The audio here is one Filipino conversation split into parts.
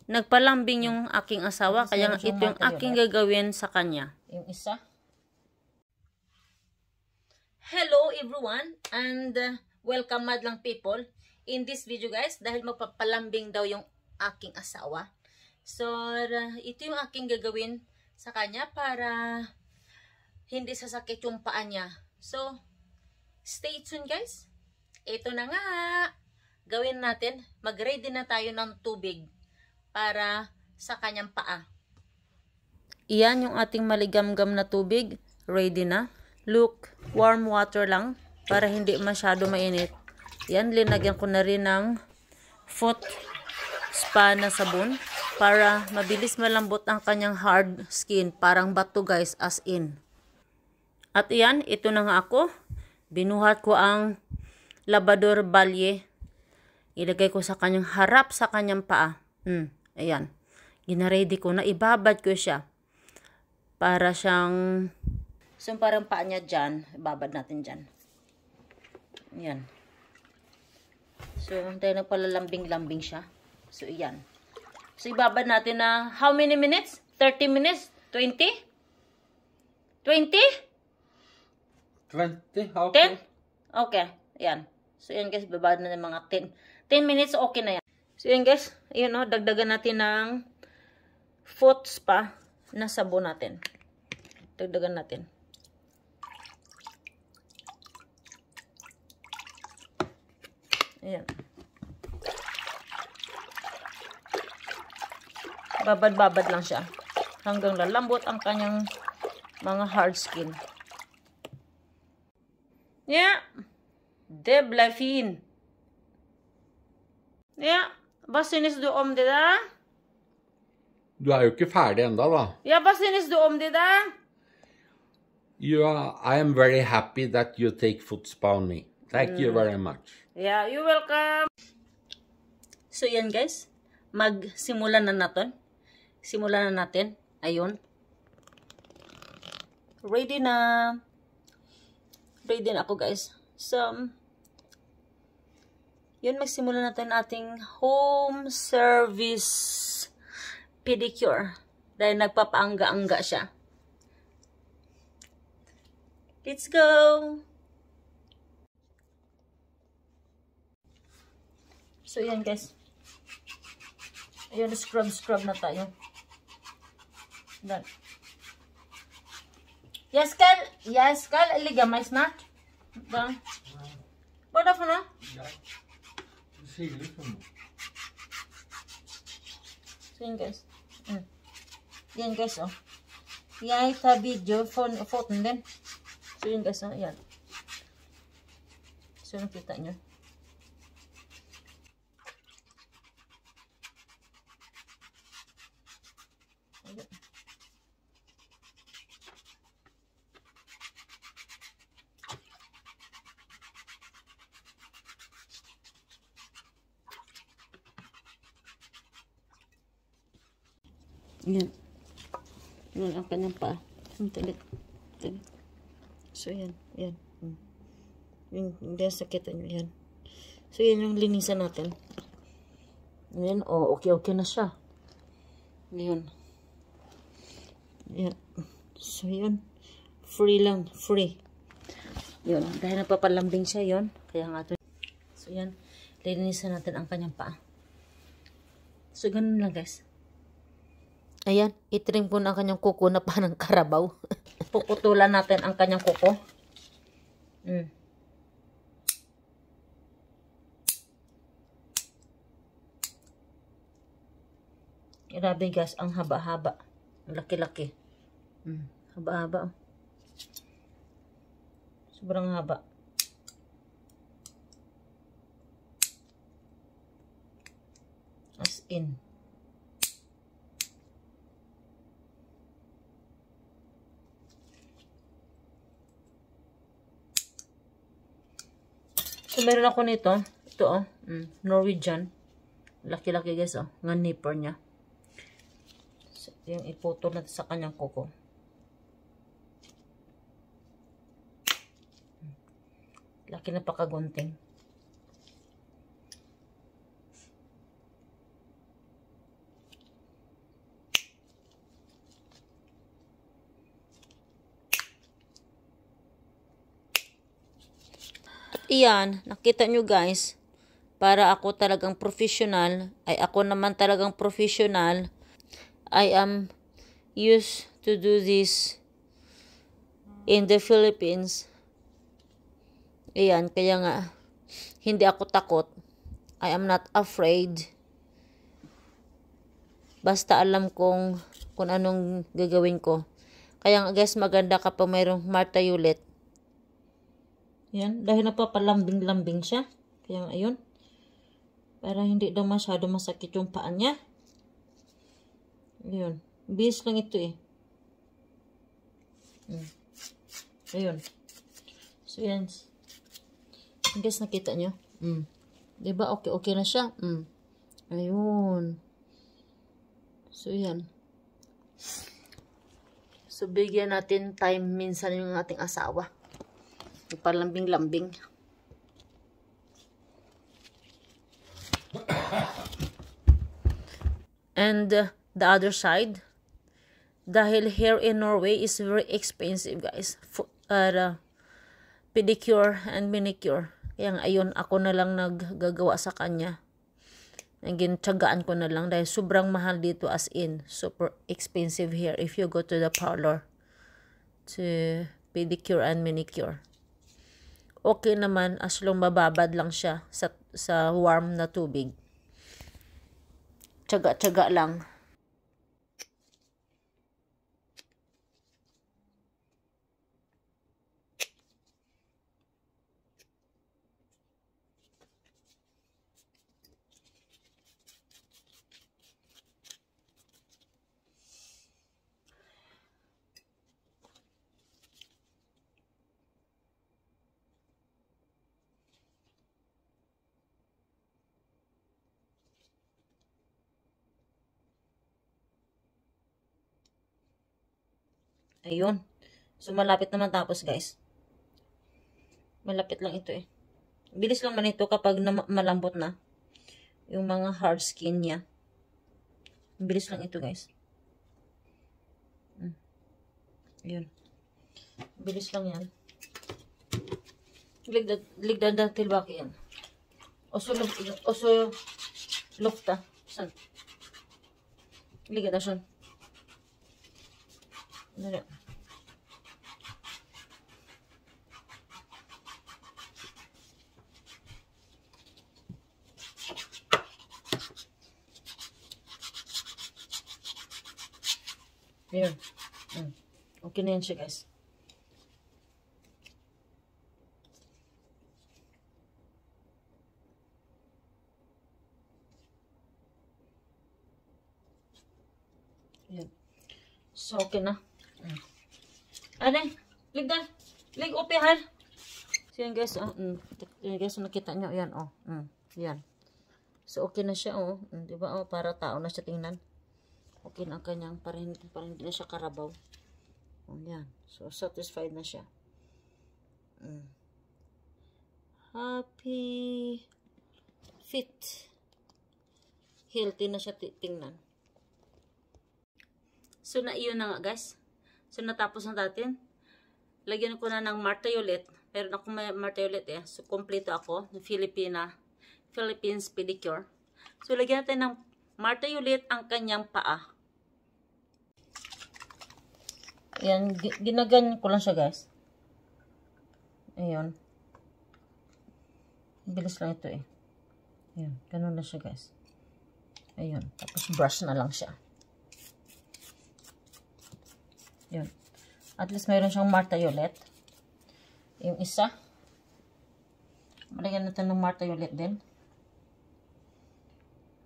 Nagpalambing yung aking asawa, kaya ito yung aking gagawin sa kanya. Yung isa. Hello everyone and welcome madlang people. In this video guys, dahil magpapalambing daw yung aking asawa. So, ito yung aking gagawin sa kanya para hindi sasakit yung paa niya. So, stay tuned guys. Ito na nga. Gawin natin. Mag-ready na tayo ng tubig para sa kanyang paa. Iyan yung ating maligamgam na tubig. Ready na. Look, warm water lang para hindi masyado mainit. Yan, linagyan ko na rin ng foot spa na sabon para mabilis malambot ang kanyang hard skin. Parang bato guys, as in. At iyan, ito na nga ako. Binuhat ko ang Labrador Balye. Ilagay ko sa kanyang harap sa kanyang paa. Ayan. Ginaready ko na. Ibabad ko siya. Para siyang... So, parang paa niya dyan. Ibabad natin dyan. Ayan. So, dahil nagpalalambing-lambing siya. So, ayan. So, ibabad natin na how many minutes? 30 minutes? 20? 20? 20? Okay. 10? Okay. Ayan. So, ayan guys. Ibabad na ng mga 10 minutes. Okay na yan. So, ayan guys. Ayan o. Dagdagan natin ng foot spa na sabon natin. Dagdagan natin. Ayan. Babad-babad lang siya. Hanggang lalambot ang kanyang mga hard skin. Ja. Det blev fin. Ja. Hva synes du om det der? Du er jo ikke ferdig enda da. Ja, hva synes du om det der? I am very happy that you take foot spa on me. Thank you very much. Yeah, you're welcome. So, yan guys. Magsimulan na natin. Simulan na natin. Ayun. Ready na. Ready na ako guys. So, yun, magsimulan natin ating home service pedicure. Dahil nagpapaangga-angga siya. Let's go! So, yan guys. Ayun, scrub na tayo. Done. Yes, Carl, liga mais snart. Done. Vad är det för något? Så, yan guys. Yan guys, oh. Jeg tar video for foten din. So, yun guys, oh. Yan. So, nakita nyo. Yan. Yan ang kanyang paa. Talit. So, yan. Yan. Hindi sakit nyo. Yan. So, yan yung linisan natin. Yan. Oh, okay na siya. Yan. Yan. So, yan. Free lang. Free. Yun. Dahil napapalambing siya, yun. Kaya nga ito. So, yan. Linisan natin ang kanyang paa. So, ganun lang, guys. Ayan, itrim ko na ang kanyang kuko na parang karabaw. Puputulan natin ang kanyang kuko. Grabe guys, ang haba-haba. Ang laki-laki. Haba-haba. Sobrang haba. As in. So, meron ako nito. Ito, oh. Norwegian. Laki-laki, guys, oh. Nga nipper niya. So, yung iputol natin sa kanyang kuko. Laki na pakagunting. Iyan, nakita nyo guys, para ako talagang professional, ay ako naman talagang professional, I am used to do this in the Philippines. Ayan, kaya nga, hindi ako takot. I am not afraid. Basta alam kung anong gagawin ko. Kaya nga guys, maganda kapag mayroong Martha Ulit. Yan, dahil napapalambing-lambing siya. Kaya nga, ayun. Para hindi daw masyado masakit yung paa niya. Ayun. Bis lang ito eh. Ayun. So, yan. Guys, nakita nyo? Diba? Okay na siya. Ayun. So, yan. So, bigyan natin time minsan yung ating asawa. Palambing-lambing. And the other side, dahil hair in Norway is very expensive guys. Pedicure and manicure. Kaya nga, ayun, ako na lang naggagawa sa kanya. Gintiyagaan ko na lang dahil sobrang mahal dito, as in super expensive here if you go to the parlor to pedicure and manicure. Okay naman as long mababad lang siya sa warm na tubig. Tiyaga-tiyaga lang. Ayun. So, malapit naman tapos, guys. Malapit lang ito eh. Bilis lang man ito kapag malambot na. Yung mga hard skin niya. Bilis lang ito, guys. Ayun. Bilis lang yan. Ligdan datil baki yan. Oso lufta. San? Ligdan na siya. Dali. Ayan. Okay na yan siya, guys. Ayan. So, okay na. Ano? Ligdan. Lig upihan. So, yan guys. Yan guys, nakita nyo. Yan, yan. So, okay na siya, diba? Para tao na siya tingnan. Okay na ang kanyang, para hindi na siya karabaw. Yan. So, satisfied na siya. Happy. Fit. Healthy na siya tingnan. So, iyon na nga, guys. So, natapos na natin. Lagyan ko na ng Martha Ulit. Pero ako may Martha Ulit eh. So, kompleto ako. Philippines pedicure. So, lagyan natin ng Martha Ulit ang kanyang paa. Ayan. Ginaganyan ko lang siya, guys. Ayan. Bilis lang ito eh. Ayan. Ganun na siya, guys. Ayan. Tapos, brush na lang siya. Yun. At least mayroon siyang Martha Ulit. Yung isa. Malagyan natin ng Martha Ulit din.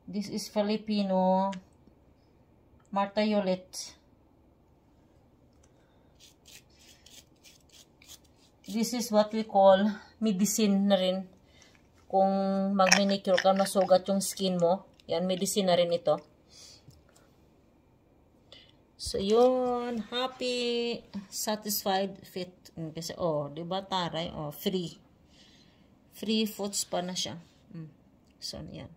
This is Filipino Martha Ulit. This is what we call medicine na rin. Kung mag-manicure ka, masugat yung skin mo. Yan, medicine na rin ito. So, yun. Happy, satisfied, fit. Kasi, diba, taray? Free. Free foot spa na siya. So, yan.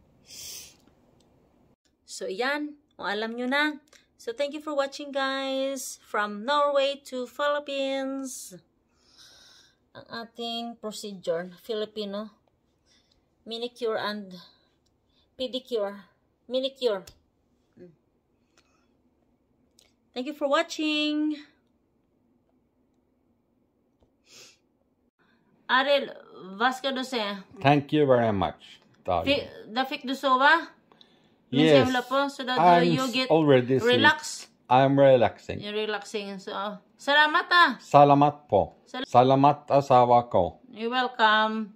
So, yan. Alam nyo na. So, thank you for watching, guys. From Norway to Philippines. ang ating procedure, Filipino. Manicure and pedicure. Manicure. Thank you for watching. Ariel, Vasca Dose. Thank you very much, darling. Da fick du sova? Yes, Så då you I'm get already asleep. relax. I'm relaxing. You're relaxing. So, salamat ah. Salamat po. Salamat asawa ko. You're welcome.